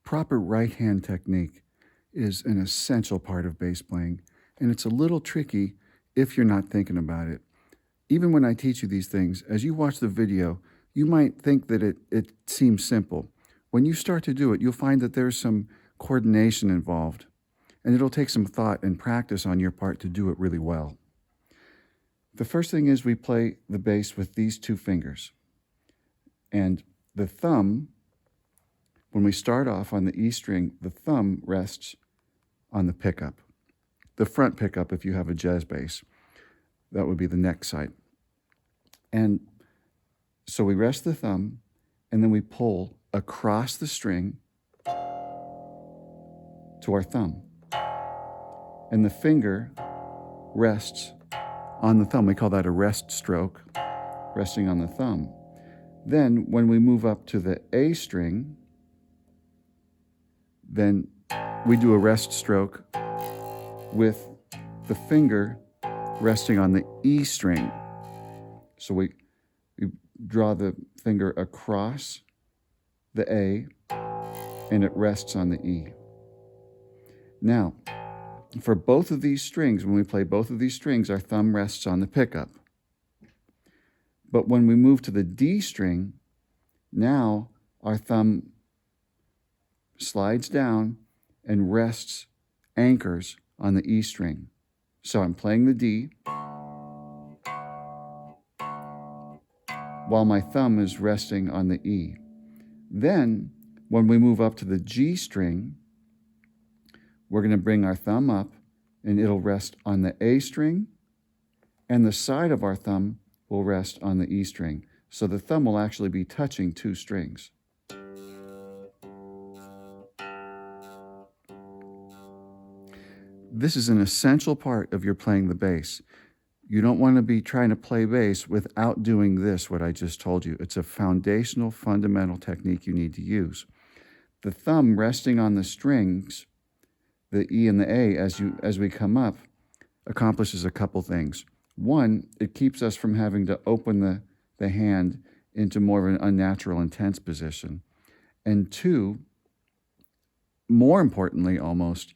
Proper right hand technique is an essential part of bass playing, and it's a little tricky if you're not thinking about it. Even when I teach you these things, as you watch the video, you might think that it seems simple. When you start to do it, you'll find that there's some coordination involved, and it'll take some thought and practice on your part to do it really well. The first thing is we play the bass with these two fingers. And the thumb, when we start off on the E string, the thumb rests on the pickup. The front pickup, if you have a jazz bass, that would be the neck side. And so we rest the thumb, and then we pull across the string to our thumb. And the finger rests on the thumb. We call that a rest stroke, resting on the thumb. Then when we move up to the A string, then we do a rest stroke with the finger resting on the E string. So we draw the finger across the A, and it rests on the E. Now, for both of these strings, when we play both of these strings, our thumb rests on the pickup. But when we move to the D string, now our thumb slides down and rests, anchors on the E string. So I'm playing the D while my thumb is resting on the E. Then, when we move up to the G string, we're going to bring our thumb up, and it'll rest on the A string, and the side of our thumb will rest on the E string. So the thumb will actually be touching two strings. This is an essential part of your playing the bass. You don't want to be trying to play bass without doing this, what I just told you. It's a foundational, fundamental technique you need to use. The thumb resting on the strings, the E and the A, as we come up, accomplishes a couple things. One, it keeps us from having to open the hand into more of an unnatural, intense position. And two, more importantly almost,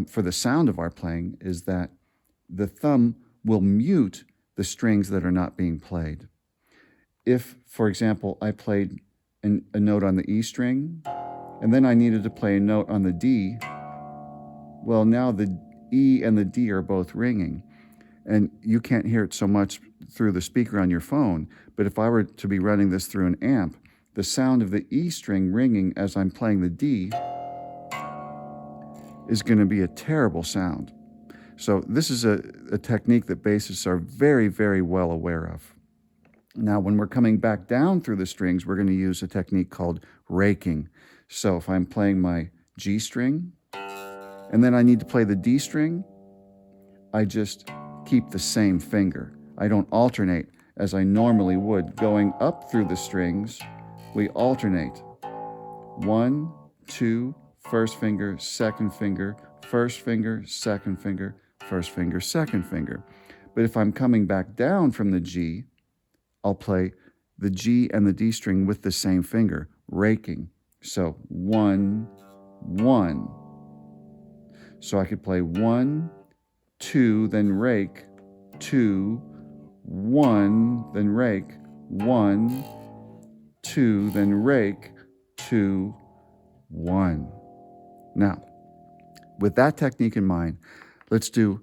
for the sound of our playing, is that the thumb will mute the strings that are not being played. If, for example, I played a note on the E string, and then I needed to play a note on the D, well, now the E and the D are both ringing. And you can't hear it so much through the speaker on your phone, but if I were to be running this through an amp, the sound of the E string ringing as I'm playing the D is going to be a terrible sound. So this is a technique that bassists are very, very well aware of. Now, when we're coming back down through the strings, we're going to use a technique called raking. So if I'm playing my G string, and then I need to play the D string, I just keep the same finger. I don't alternate as I normally would. Going up through the strings, we alternate. 1, 2, first finger, second finger, first finger, second finger, first finger, second finger. But if I'm coming back down from the G, I'll play the G and the D string with the same finger, raking. So 1, 1. So I could play 1, 2, then rake, 2, 1, then rake, 1, 2, then rake, 2, 1. Now, with that technique in mind, let's do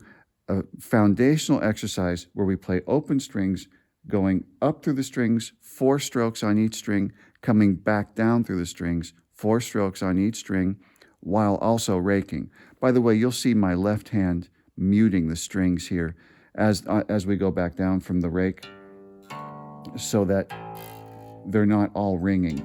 a foundational exercise where we play open strings, going up through the strings, 4 strokes on each string, coming back down through the strings, 4 strokes on each string, while also raking. By the way, you'll see my left hand muting the strings here as we go back down from the rake so that they're not all ringing.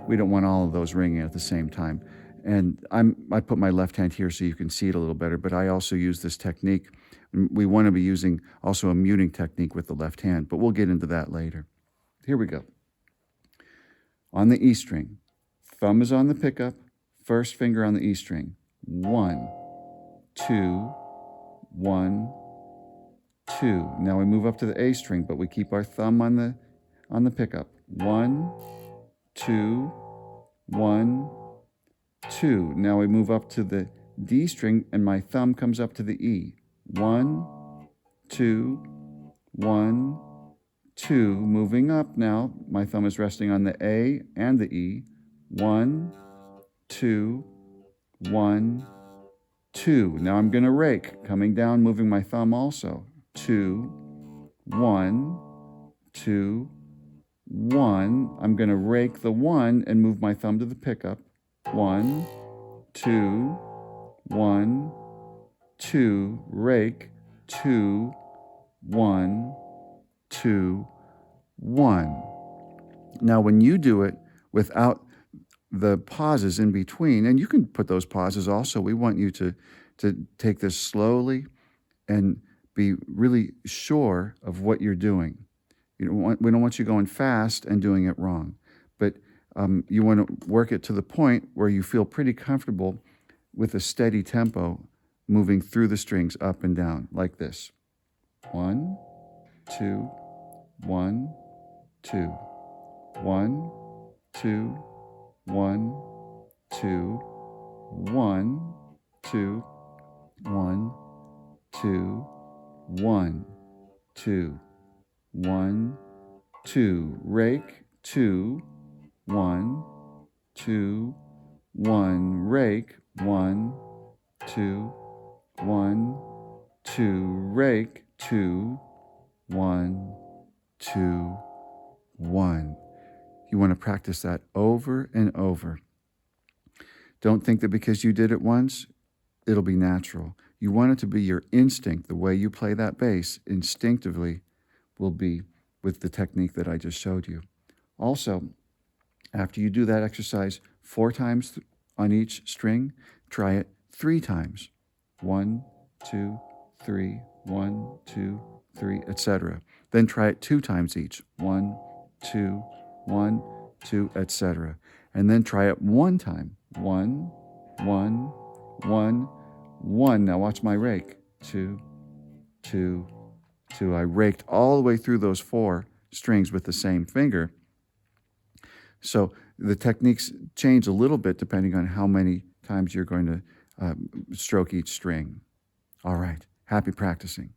We don't want all of those ringing at the same time. And I put my left hand here so you can see it a little better, but I also use this technique. We want to be using also a muting technique with the left hand, but we'll get into that later. Here we go. On the E string, thumb is on the pickup, first finger on the E string. 1, 2, 1, 2. Now we move up to the A string, but we keep our thumb on the pickup. 1, 2, 1, 2. Now we move up to the D string, and my thumb comes up to the E. 1, 2, 1, 2. Moving up now, my thumb is resting on the A and the E. 1, 2, 1, 2. Now I'm going to rake, coming down, moving my thumb also. 2, 1, 2, 1. I'm going to rake the 1 and move my thumb to the pickup. 1, 2, 1, 2. Rake. 2, 1, 2, 1. Now when you do it without the pauses in between, and you can put those pauses also, we want you to take this slowly and be really sure of what you're doing. We don't want you going fast and doing it wrong, but you want to work it to the point where you feel pretty comfortable with a steady tempo moving through the strings up and down like this. 1, 2, 1, 2, 1, 2, 1, 2, 1, 2, 1, 2, 1, 2, 1, 2. Rake. 2, 1, 2, 1. Rake. 1, 2, 1, 2. Rake. 2, 1, 2, 1. You want to practice that over and over. Don't think that because you did it once, it'll be natural. You want it to be your instinct. The way you play that bass instinctively will be with the technique that I just showed you. Also, after you do that exercise 4 times on each string, try it 3 times. 1, 2, 3, 1, 2, 3, etc. Then try it 2 times each. 1, 2, 1, 2, etc. And then try it 1 time. 1, 1, 1, 1. Now watch my rake. 2, 2, 2. I raked all the way through those 4 strings with the same finger. So the techniques change a little bit depending on how many times you're going to stroke each string. All right. Happy practicing.